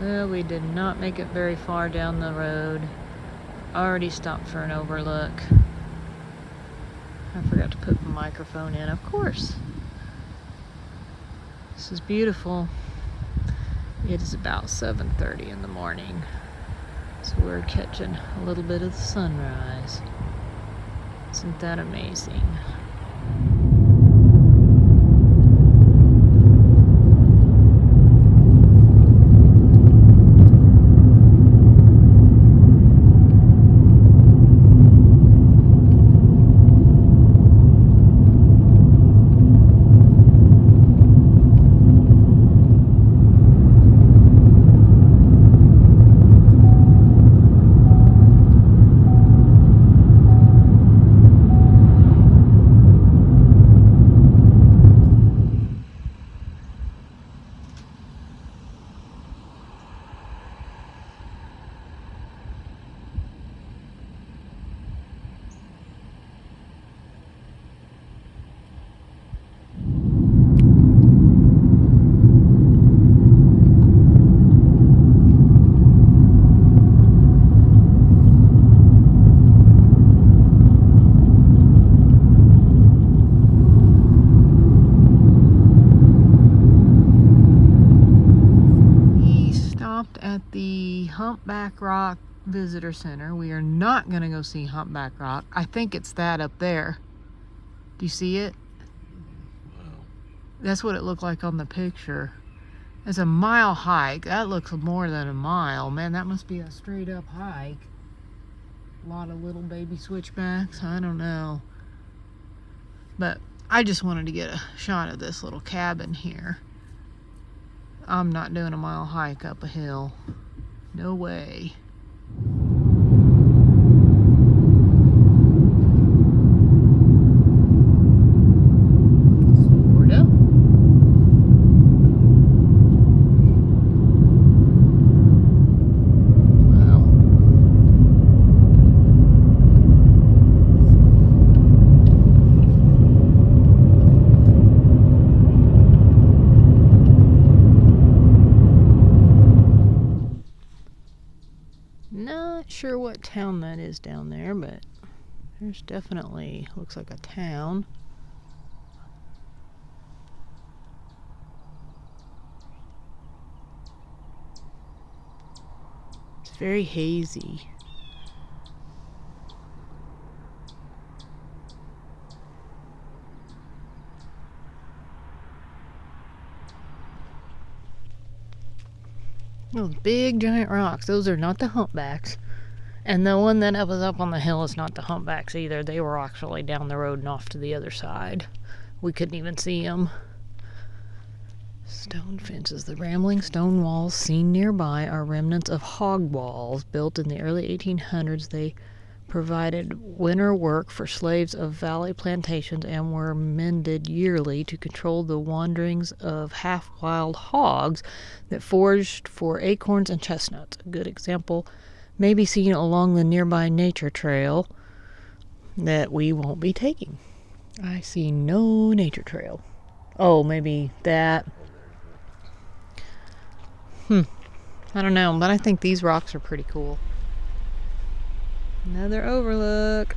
Well, we did not make it very far down the road. Already stopped for an overlook. I forgot to put the microphone in, of course. This is beautiful. It is about 7:30 in the morning, so we're catching a little bit of the sunrise. Isn't that amazing? At the Humpback Rock Visitor Center. We are not going to go see Humpback Rock. I think it's that up there. Do you see it? Wow. That's what it looked like on the picture. It's a mile hike. That looks more than a mile. Man, that must be a straight up hike. A lot of little baby switchbacks. I don't know. But I just wanted to get a shot of this little cabin here. I'm not doing a mile hike up a hill. No way. Sorta. Wow. Not sure what town that is down there, but there's definitely, looks like a town. It's very hazy. Those big giant rocks, those are not the humpbacks. And the one that was up on the hill is not the humpbacks either. They were actually down the road and off to the other side. We couldn't even see them. Stone fences. The rambling stone walls seen nearby are remnants of hog walls built in the early 1800s. They provided winter work for slaves of valley plantations and were mended yearly to control the wanderings of half-wild hogs that foraged for acorns and chestnuts. A good example may be seen along the nearby nature trail that we won't be taking. I see no nature trail. Oh, maybe that. I don't know, but I think these rocks are pretty cool. Another overlook.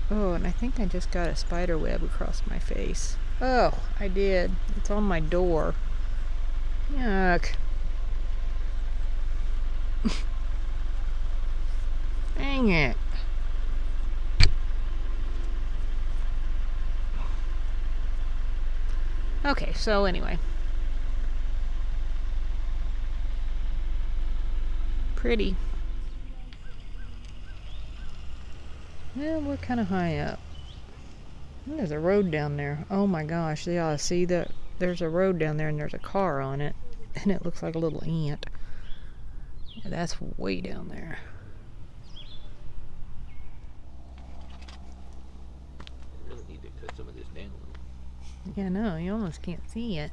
Oh, and I think I just got a spider web across my face. Oh, I did. It's on my door. Yuck. Dang it. Okay, so anyway. Pretty. Yeah, we're kind of high up. There's a road down there. Oh my gosh, yeah, see that? There's a road down there and there's a car on it. And it looks like a little ant. Yeah, that's way down there. I really need to cut some of this down. Yeah, no, you almost can't see it.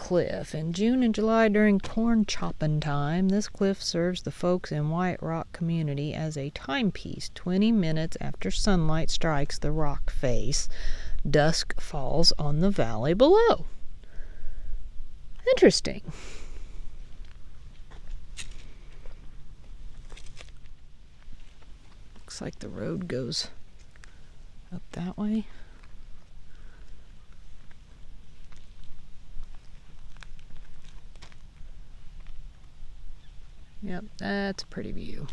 cliff. In June and July during corn chopping time, this cliff serves the folks in White Rock community as a timepiece. 20 minutes after sunlight strikes the rock face, dusk falls on the valley below. Interesting. Looks like the road goes up that way. Yep, that's a pretty view.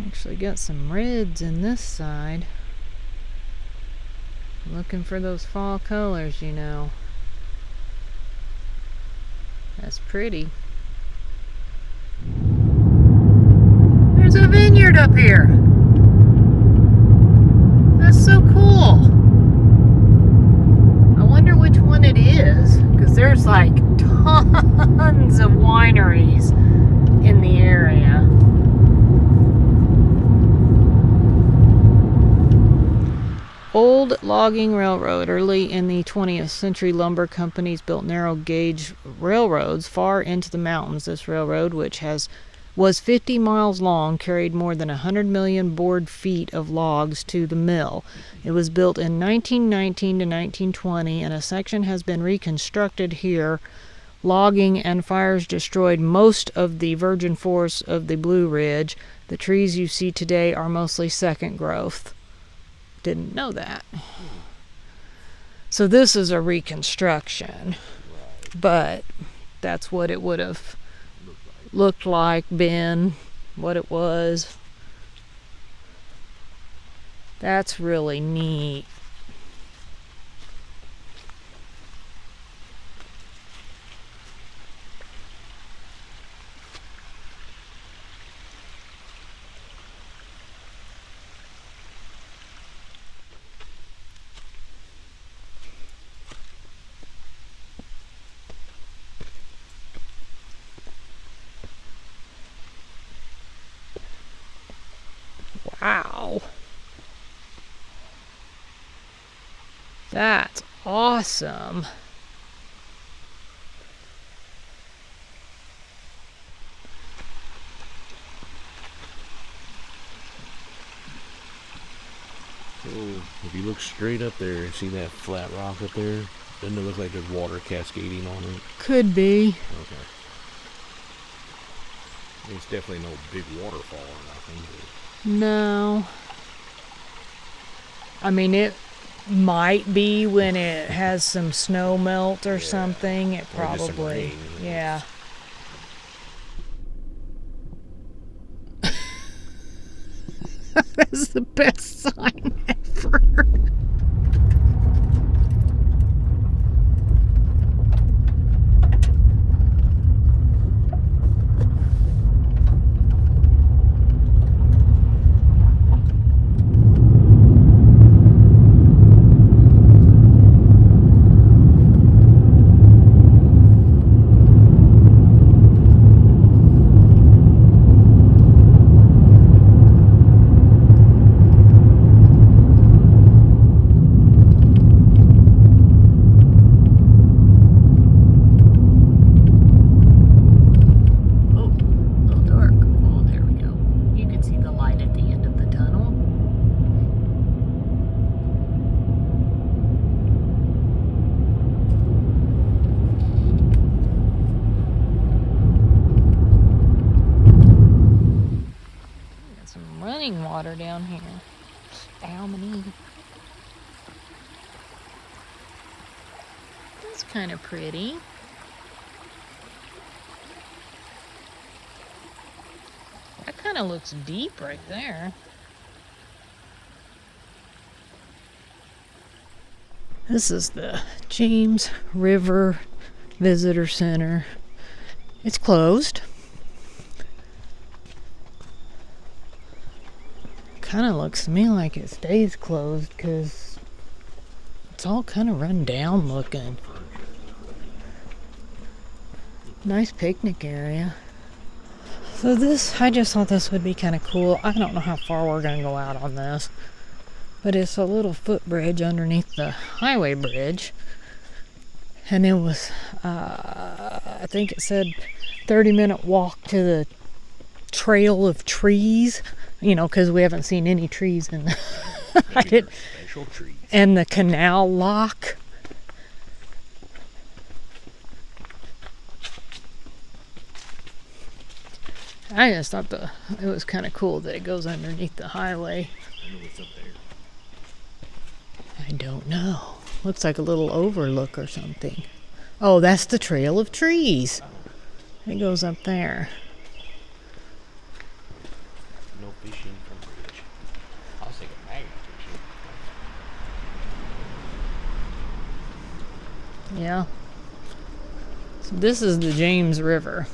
Actually got some reds in this side. Looking for those fall colors, you know. That's pretty. There's a vineyard up here. That's so cool. I wonder which one it is, because there's like tons of wineries in the area. Old logging railroad. Early in the 20th century, lumber companies built narrow gauge railroads far into the mountains. This railroad, which was 50 miles long, carried more than 100 million board feet of logs to the mill. It was built in 1919 to 1920, and a section has been reconstructed here. Logging and fires destroyed most of the virgin forests of the Blue Ridge. The trees you see today are mostly second growth. Didn't know that. So this is a reconstruction, but that's what it would have looked like, been what it was. That's really neat. Wow. That's awesome. So if you look straight up there, see that flat rock up there? Doesn't it look like there's water cascading on it? Could be. Okay. It's definitely no big waterfall or nothing. No. I mean, it might be when it has some snow melt or something. It Or just some probably, rain. yeah. That's the best sign ever. water down here. Almany. That's kind of pretty. That kind of looks deep right there. This is the James River Visitor Center. It's closed. Kind of looks to me like it stays closed because it's all kind of run down looking. Nice picnic area. So I just thought this would be kind of cool. I don't know how far we're going to go out on this, but it's a little footbridge underneath the highway bridge. And it was, I think it said 30-minute walk to the trail of trees, you know, because we haven't seen any trees in the Special trees. And the canal lock. I just thought it was kind of cool that it goes underneath the highway. I know what's up there. I don't know. Looks like a little overlook or something. Oh, that's the trail of trees. It goes up there. No fishing from bridge. I was thinking magnet fishing. Yeah. So this is the James River.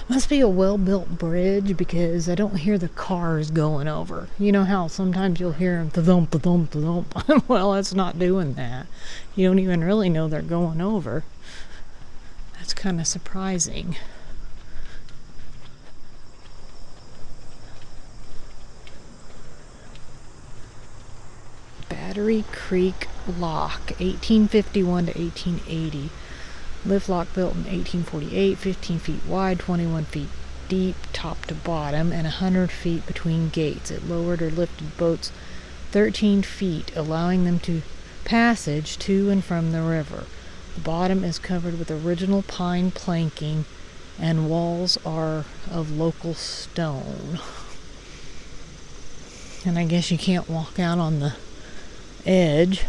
Must be a well-built bridge because I don't hear the cars going over. You know how sometimes you'll hear them thump, thump, thump. Well, it's not doing that. You don't even really know they're going over. That's kind of surprising. Battery Creek Lock, 1851 to 1880. Lift lock built in 1848, 15 feet wide, 21 feet deep, top to bottom, and 100 feet between gates. It lowered or lifted boats 13 feet, allowing them to passage to and from the river. The bottom is covered with original pine planking, and walls are of local stone. And I guess you can't walk out on the edge.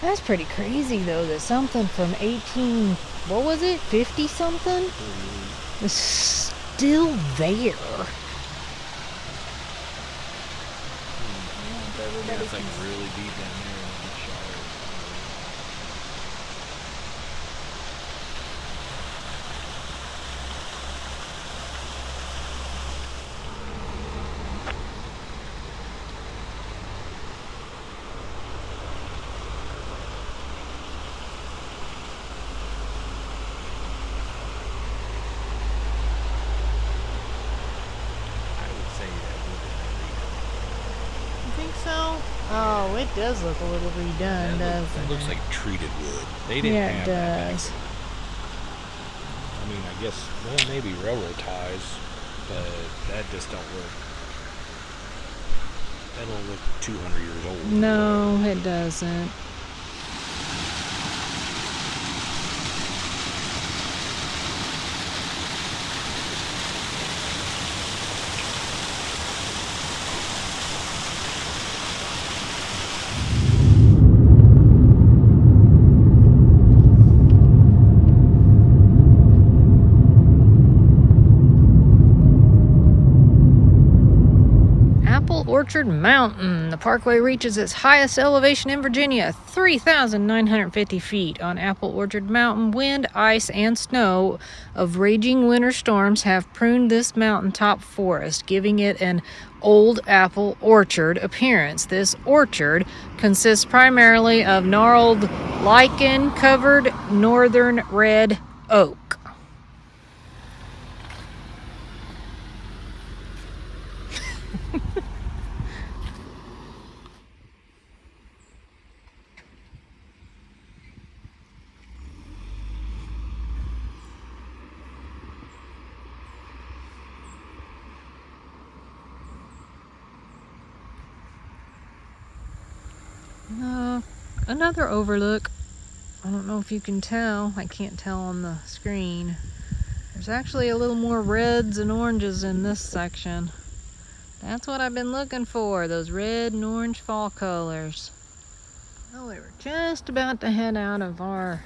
That's pretty crazy though that something from 50 something is still there. Yeah, it's like really deep down there in the shower. Oh, it does look a little redone, doesn't It looks like treated wood. They didn't have it that. does. I mean, I guess, well, maybe railroad ties, but that just don't look. That don't look 200 years old. No, it doesn't. Orchard Mountain. The parkway reaches its highest elevation in Virginia, 3,950 feet. On Apple Orchard Mountain, wind, ice, and snow of raging winter storms have pruned this mountaintop forest, giving it an old apple orchard appearance. This orchard consists primarily of gnarled, lichen-covered northern red oak. Another overlook. I don't know if you can tell. I can't tell on the screen. There's actually a little more reds and oranges in this section. That's what I've been looking for, those red and orange fall colors. Well, we were just about to head out of our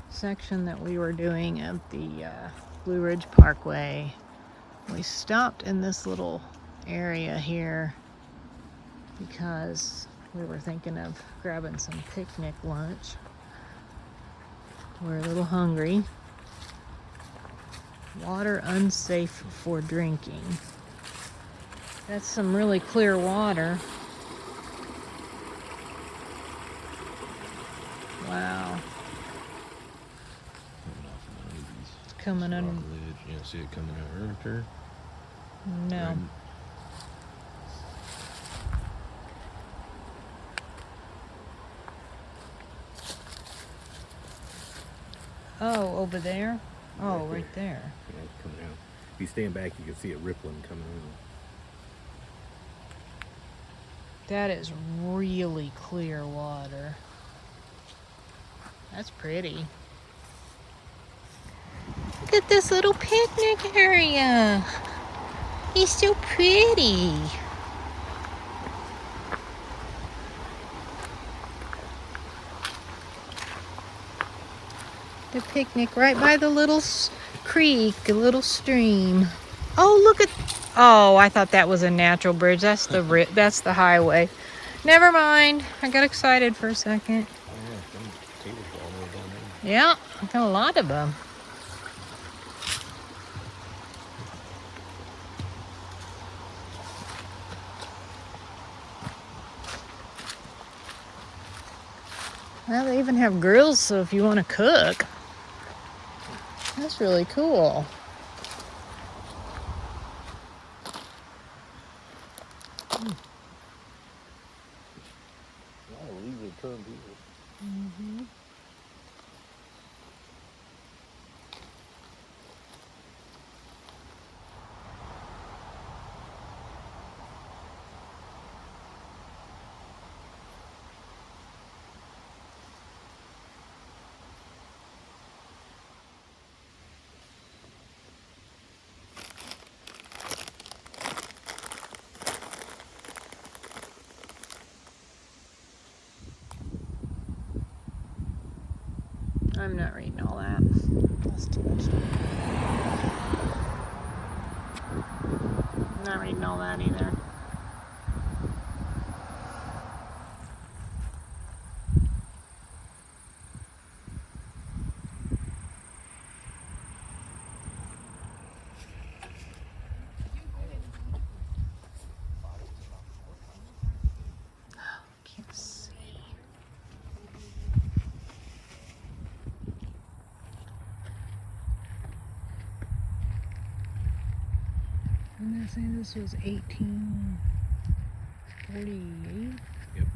section that we were doing at the Blue Ridge Parkway. We stopped in this little area here because we were thinking of grabbing some picnic lunch. We're a little hungry. Water unsafe for drinking. That's some really clear water. Wow. It's coming under. You don't see it coming out her? No. Right. Oh, over there? Oh, right there. Yeah, it's coming out. If you stand back, you can see it rippling coming out. That is really clear water. That's pretty. Look at this little picnic area. It's so pretty. The picnic right by the little creek, a little stream. Oh, look at. Oh, I thought that was a natural bridge. That's the highway. Never mind. I got excited for a second. Oh, yeah, some tables all the way down there. Yeah, I got a lot of them. Well, they even have grills, so if you want to cook. That's really cool. A lot of leaves are turned people. Mm-hmm. I'm not reading all that. That's too much. I'm not reading all that either. Can't see. Didn't I say this was 1848? Yep.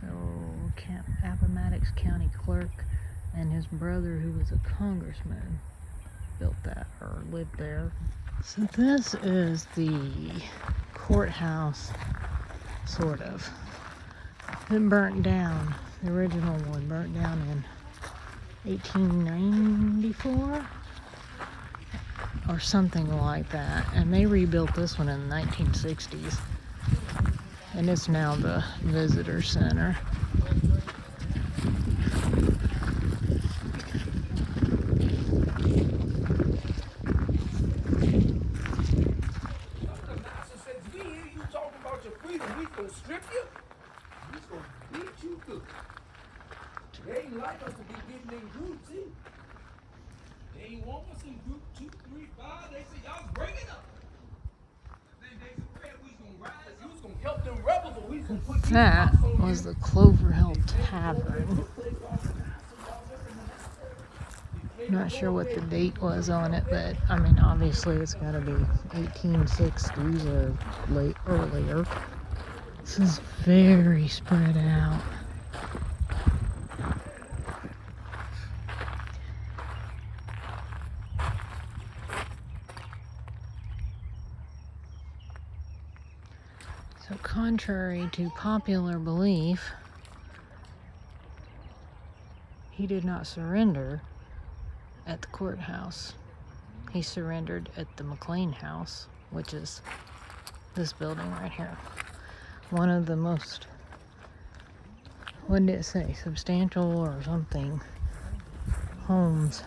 So, Appomattox County Clerk and his brother, who was a congressman, built that or lived there. So this is the courthouse, sort of. It burnt down. The original one burnt down in 1894 or something like that, and they rebuilt this one in the 1960s, and it's now the visitor center. Strip you? He's gonna beat you good. They ain't like us to be getting in groups, see? They ain't want us in group 2, 3, 5. They say y'all bring it up. They said we was gonna rise, you was gonna help them rebels, or we was gonna put That was the Clover Hill Tavern. Not sure what the date was on it, but I mean, obviously it's got to be 1860s or earlier. This is very spread out. So contrary to popular belief, he did not surrender at the courthouse. He surrendered at the McLean house, which is this building right here. One of the most, what did it say, substantial or something, homes.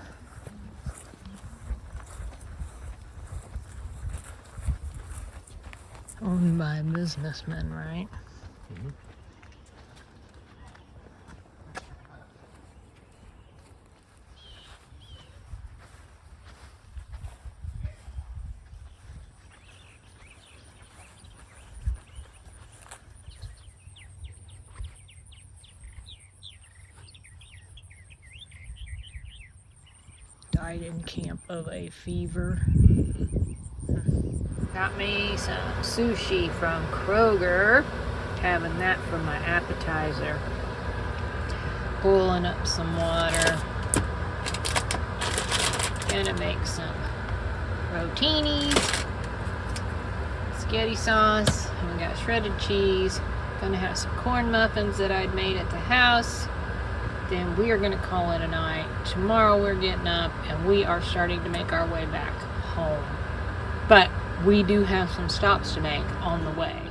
Owned by businessmen, right? Mhm. Died in camp of a fever. Got me some sushi from Kroger. Having that for my appetizer. Boiling up some water. Gonna make some rotinis. Spaghetti sauce. And we got shredded cheese. Gonna have some corn muffins that I'd made at the house. Then we are gonna call it a night. Tomorrow we're getting up and we are starting to make our way back home. But we do have some stops to make on the way.